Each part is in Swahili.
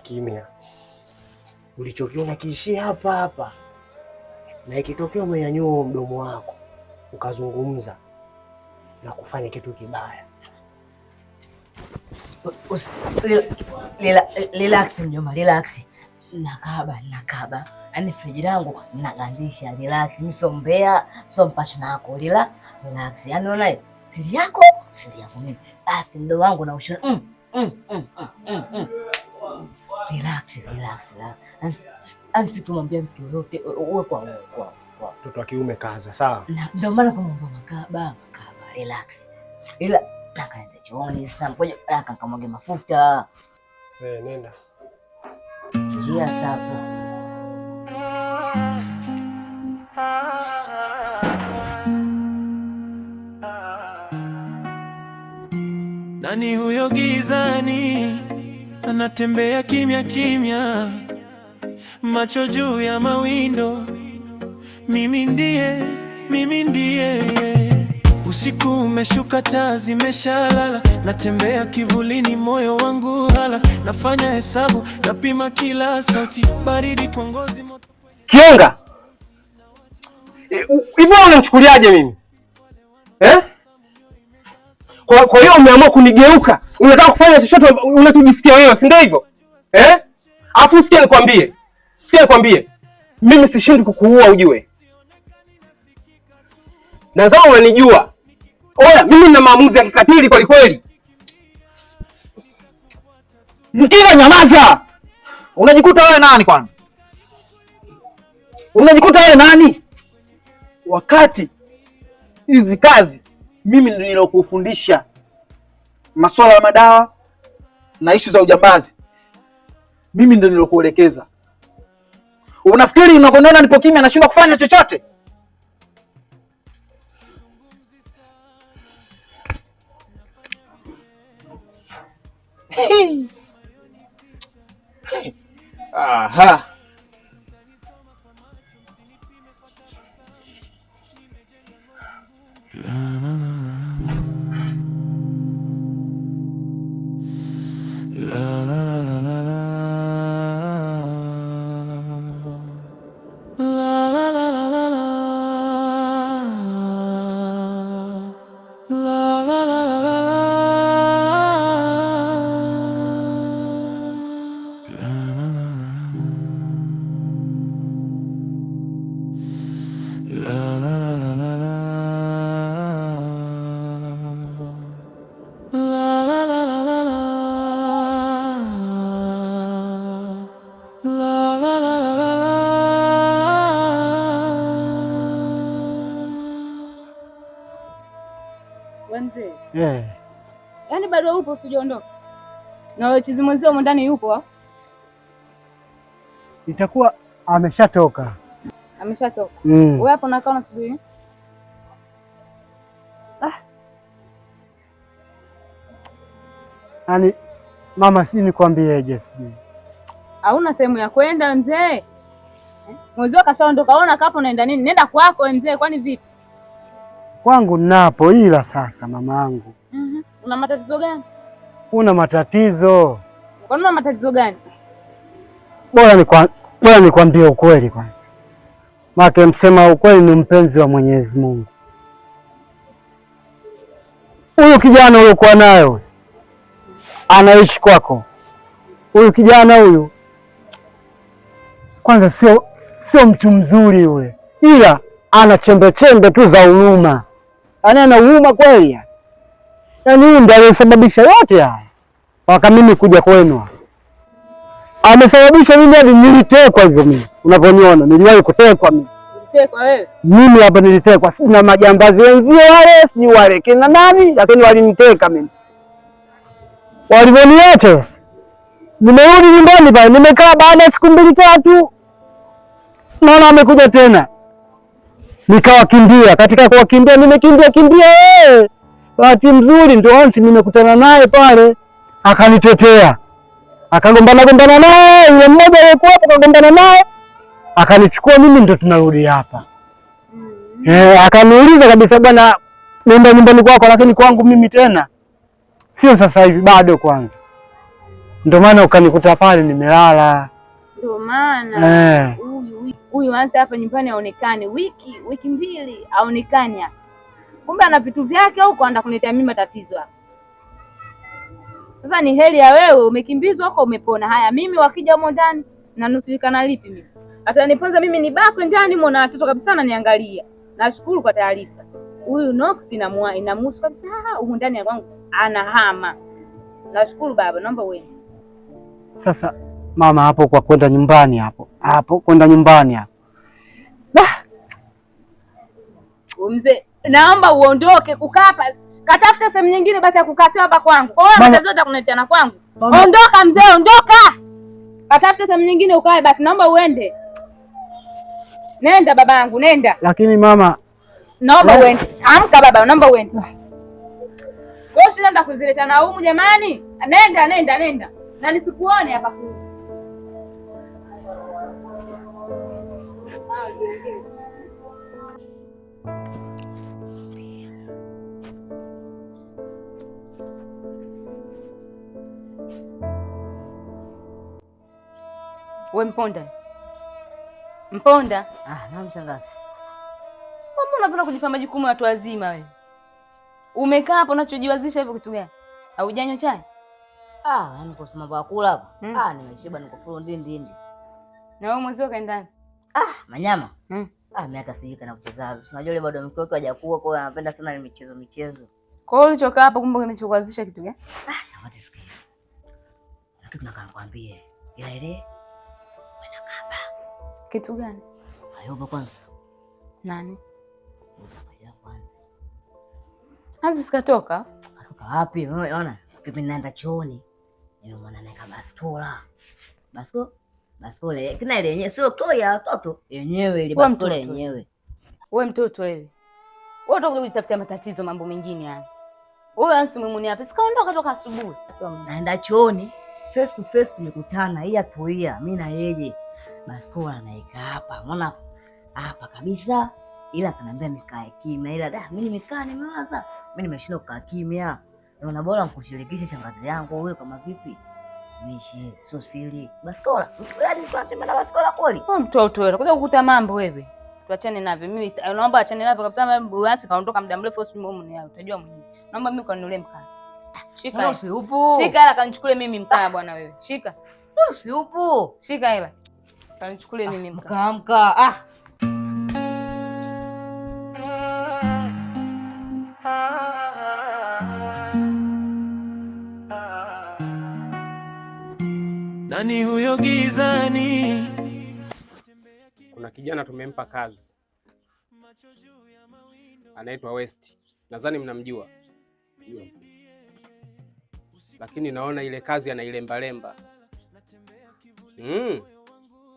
kimya. Ulichokiona kiishie hapa hapa, na ikitokea umenyanyua mdomo wako ukazungumza na kufanya kitu kibaya, relax mjomba, relax. Nakaba. Yaani friji langu nagandisha, relax. Mimi sio mbea, sio mpasho nako. Relax. Yaani unaona siri yako mimi. Basi mdomo wangu na usha. Relax. Ansi tumwambia mtu yote uwe kwa mtoto wa kiume kaza, sawa? Ndio maana kumwambia makaba, relax. Ila nakaenda chooni sasa, ngoja akamwage mafuta. Nenda. Njia safi. Nani huyo gizani anatembea kimya kimya, macho juu ya mawindo? Mimi ndiye. Usiku umeshuka, taa zimeshalala, natembea kivulini, moyo wangu hala, nafanya hesabu, napima kila sauti, baridi kwa ngozi moto. Kionga! Hivyo unanichukuliaje mimi? Kwa hiyo umeamua kunigeuka, unataka kufanya chochote unachojisikia wewe, si ndio hivyo? Alafu sikia nikwambie. Mimi sishindi kukuua ujue. Nazama unanijua. Oya, mimi nina maamuzi ya kikatili kweli kweli. Mkira, nyamaza. Unajikuta wewe nani kwani? Wakati hizi kazi mimi ndio nilokufundisha masuala ya madawa na ishu za ujambazi. Mimi ndio nilokuelekeza. Unafikiri unavyoniona nipo kimya nashindwa kufanya chochote? Aha. Yaani bado upo usijaondoka? Na wewe chizi mwenzio huko ndani yupo? Itakuwa ameshatoka. Ameshatoka. Wewe hapo unakaa unasubiri? Yaani mama, si nikwambieje sijui. Hauna sehemu ya kwenda mzee? Mwenzio kashaondoka, ona kapo unaenda nini? Nenda kwako mzee, kwani vipi? Kwangu napo, ila sasa mamangu. Una matatizo gani? Una matatizo. Kwa nini una matatizo gani? Bora nikwambie ukweli kwanza. Maana msema ukweli ni mpenzi wa Mwenyezi Mungu. Huyu kijana uliokuwa nayo anaishi kwako. Huyu kijana huyu kwanza sio mtu mzuri yule. Ila ana chembe tu za huruma. Ana huruma kweli. Yaani huyu ndiye aliyesababisha yote haya. Waka mimi kuja kwenu. Amesababisha mimi hadi nilitekwa hivyo mimi. Unavyoniona niliwahi kutekwa mimi. Ulitekwa wewe? Mimi hapa nilitekwa. Na majambazi wenzio wale, si wale kina nani, lakini waliniteka mimi. Waliponiacha nimerudi nyumbani pale, nimekaa baada ya siku 2-3. Naona amekuja tena. Nikawakimbia, katika kuwakimbia nimekimbia. Bahati mzuri ndio once nimekutana naye pale, akanitetea. Akagombana naye, yule mmoja aliyekuwa hapo akagombana naye, akanichukua mimi, ndio tunarudi hapa. Akaniuliza kabisa, bwana nenda nyumbani kwako, lakini kwangu mimi tena sio sasa hivi, bado kwanza. Ndio maana ukanikuta pale nimelala. Ndio maana Eh. Huyu anza hapa nyumbani aonekane wiki mbili aonekane hapa. Kumbe ana vitu vyake huko anaenda kuniletea mimi matatizo hapa. Sasa ni heri ya wewe umekimbizwa huko umepona. Haya mimi wakija huko ndani na nusurika lipi mimi? Ataniponza mimi nibaki ndani muona watoto kabisa na niangalia. Nashukuru kwa taarifa. Huyu Nox inamhusu kabisa huko ndani kwangu anahama. Nashukuru baba, naomba uende. Sasa mama, hapo kwa kwenda nyumbani hapo kwenda nyumbani hapo. Mzee, naomba uondoke kukaa hapa. Katafute sehemu nyingine basi ya kukaa sio hapa kwangu. Kwa hiyo matatizo utakuletea kwangu. Ondoka mzee, ondoka. Katafute sehemu nyingine ukae basi, naomba uende. Nenda babangu, nenda. Lakini mama, naomba uende. Amka baba, naomba uende. Wewe shida ndo kuzileta na humu jamani. Nenda. Na nisikuone hapa kuu. We Mponda. Na mshangazi. Mbona unapenda kujipa majukumu ya watu wazima wewe? Umekaa hapo unachojiwazisha hivyo kitu gani? Haujanywa chai? Yaani kwa sababu ya kula hapa. Nimeshiba niko full ndindi. Na wewe mwenzio kaenda ndani? Manyama. Mimi hata sijui kana kucheza. Unajua yule bado mke wake hajakuwa, kwa hiyo anapenda sana michezo. Kwa hiyo ulichokaa hapo kumbe kinachokuanzisha kitu gani? Shawati sikia. Lakini nakwambia ila ile wanakaba. Kitu gani? Ayoba kwanza. Nani? Ayoba kwanza. Anzi sikatoka? Atoka wapi? Unaona? Mimi naenda chooni. Nimemwona naeka baskola. Baskola. Kina ile yenyewe sio toy ya watoto. Yenyewe ile baskola yenyewe. Wewe mtoto wewe. Wewe utakuja kujitafutia matatizo mambo mengine haya. Wewe ansi umemuni hapa. Sikaondoka toka asubuhi. Naenda chooni. Face to face tulikutana hii atuia mimi na yeye. Baskola naika hapa. Unaona? Hapa kabisa. Ila kanambia nikae kimya. Ila mimi nimekaa nimewaza. Mimi nimeshinda kukaa kimya. Naona bora mkushirikishe shangazi yangu wewe kama vipi? Mishi sio siri. Baskola. Yaani tunatembea na baskola kweli? Wewe mtoto wewe. Kuja kukuta mambo wewe. Tuachane navyo. Mimi naomba achane navyo kabisa. Basi kaondoka muda mrefu usimumu ni yao. Utajua mwenyewe. Naomba mimi kanunulie mkaa. Shika. Usiupo. Shika hela kanichukulie mimi mkaa bwana wewe. Shika. Usiupo. Shika hela. Kanichukulie mimi mkaa. Amka. Nani huyo gizani? Kuna kijana tumempa kazi, anaitwa West, nadhani mnamjua. Lakini naona ile kazi anailembalemba.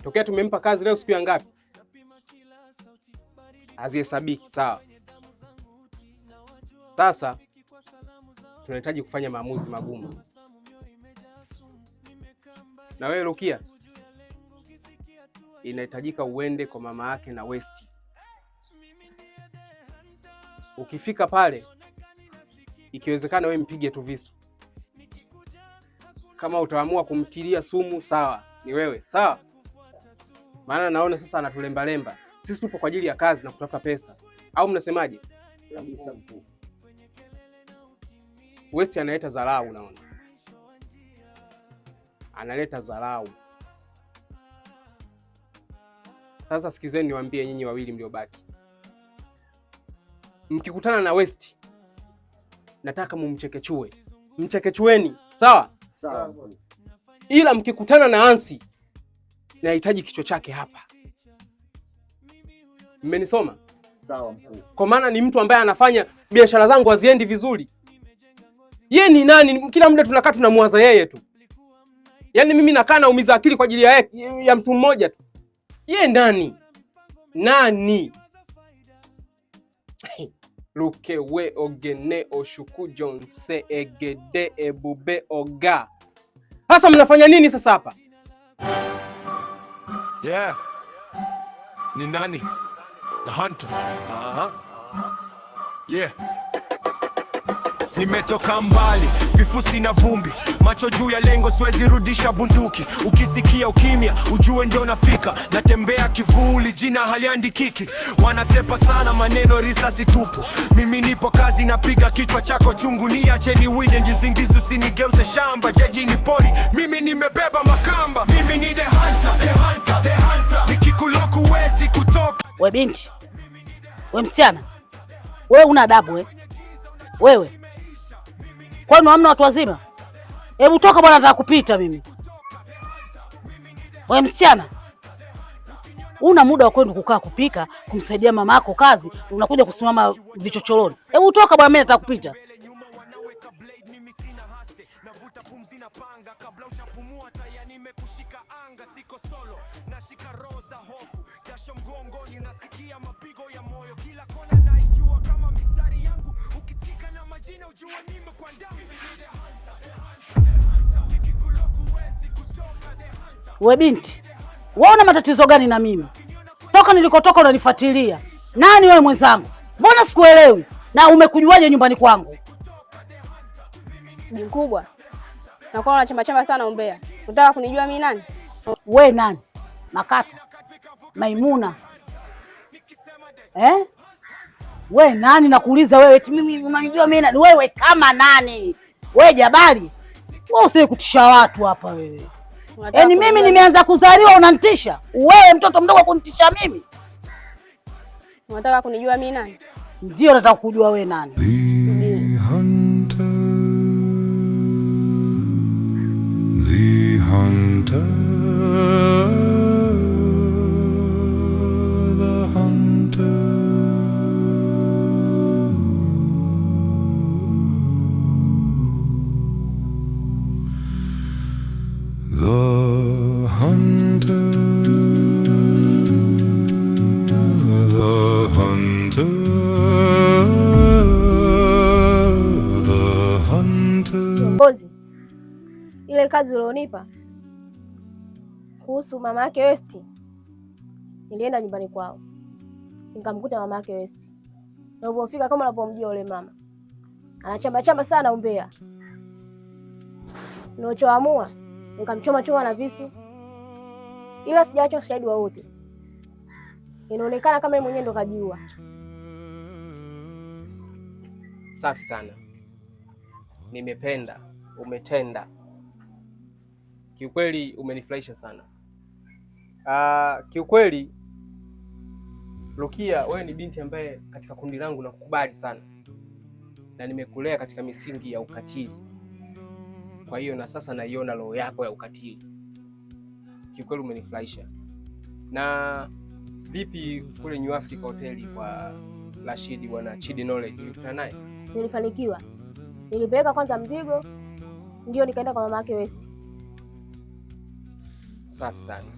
Tokea tumempa kazi leo siku ya ngapi? Hazihesabiki, sawa. Sasa tunahitaji kufanya maamuzi magumu. Na wewe Rukia, inahitajika uende kwa mama yake na West. Ukifika pale, ikiwezekana wewe mpige tu visu. Kama utaamua kumtilia sumu, sawa, ni wewe, sawa? Maana naona sasa anatulembalemba. Sisi tupo kwa ajili ya kazi na kutafuta pesa. Au mnasemaje? Kabisa mkuu. West analeta dharau, unaona? Analeta dharau. Sasa sikizeni niwaambie nyinyi wawili mliobaki. Mkikutana na West, nataka mumchekechue. Mchekechueni, sawa? Sawa. Ila mkikutana na Ansi, nahitaji kichwa chake hapa. Mmenisoma? Sawa mkuu. Kwa maana ni mtu ambaye anafanya biashara zangu haziendi vizuri. Yeye ni nani? Kila muda tunakaa tunamwaza yeye tu. Yaani mimi nakaa naumiza akili kwa ajili ya mtu mmoja tu. Yeye nani? Luke we ogene oshuku jonse egede ebube oga. Sasa mnafanya nini sasa hapa? Yeah. Ni nani? The Hunter. Yeah. Nimetoka mbali, vifusi na vumbi, macho juu ya lengo, siwezi rudisha bunduki. Ukisikia ukimya, ujue ndio nafika. Natembea kivuli, jina haliandikiki. Wanasepa sana maneno, risasi tupu. Mimi nipo kazi, napiga kichwa chako chungu. Niache niwinde njizingizi, usinigeuze shamba. Jeji ni pori, mimi nimebeba makamba. Mimi ni the hunter, the hunter, the hunter. Nikikuloku huwezi kutoka. We binti, we msichana, wewe una adabu wewe? Kwani hamna watu wazima? Hebu toka bwana, nataka kupita mimi. We msichana, una muda wa kwenda kukaa kupika, kumsaidia mama yako kazi, unakuja kusimama vichochoroni. Hebu toka bwana, mimi nataka kupita. We binti, wewe una matatizo gani na mimi? Toka nilikotoka unanifuatilia. Nani wewe mwenzangu? Mbona sikuelewi? Na umekujuaje nyumbani kwangu? Bi mkubwa, nakuwa unachamba sana umbea. Unataka kunijua mimi nani? We nani? Makata? Maimuna? We nani nakuuliza wewe? Eti mimi unanijua mimi nani? Wewe kama nani? We Jabali? Wewe usije kutisha watu hapa wewe. Yaani mimi nimeanza kuzaliwa unanitisha? Wewe mtoto mdogo kunitisha mimi? Unataka kunijua mimi nani? Ndio nataka kujua wewe nani. The hunter, the hunter, the hunter. The hunter, the hunter, the hunter. Kiongozi, ile kazi ulionipa kuhusu mama yake West, nilienda nyumbani kwao nikamkuta mama yake West, na ulipofika kama unapomjua yule mama anachamba sana umbea. Nilichoamua nikamchoma na visu, ila sijaacha ushahidi wowote. Inaonekana kama yeye mwenyewe ndo kajiua. Safi sana, nimependa, umetenda. Kiukweli umenifurahisha sana. Kiukweli Rukia, wewe ni binti ambaye katika kundi langu nakukubali sana, na nimekulea katika misingi ya ukatili. Kwa hiyo na sasa naiona roho yako ya ukatili. Kiukweli umenifurahisha. Na vipi kule New Africa Hotel kwa Rashidi bwana Chidi Knowledge, ulikutana naye? Nilifanikiwa. Nilipeleka kwanza mzigo, ndio nikaenda kwa mama yake West. Safi sana.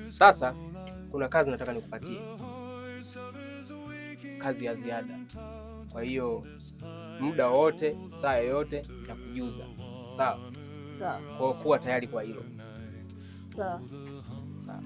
Sasa kuna kazi nataka nikupatie, kazi ya ziada. Kwa hiyo muda wote, saa yoyote nitakujuza. Sawa? Sawa. Kwa kuwa tayari kwa hilo. Sawa. Sawa.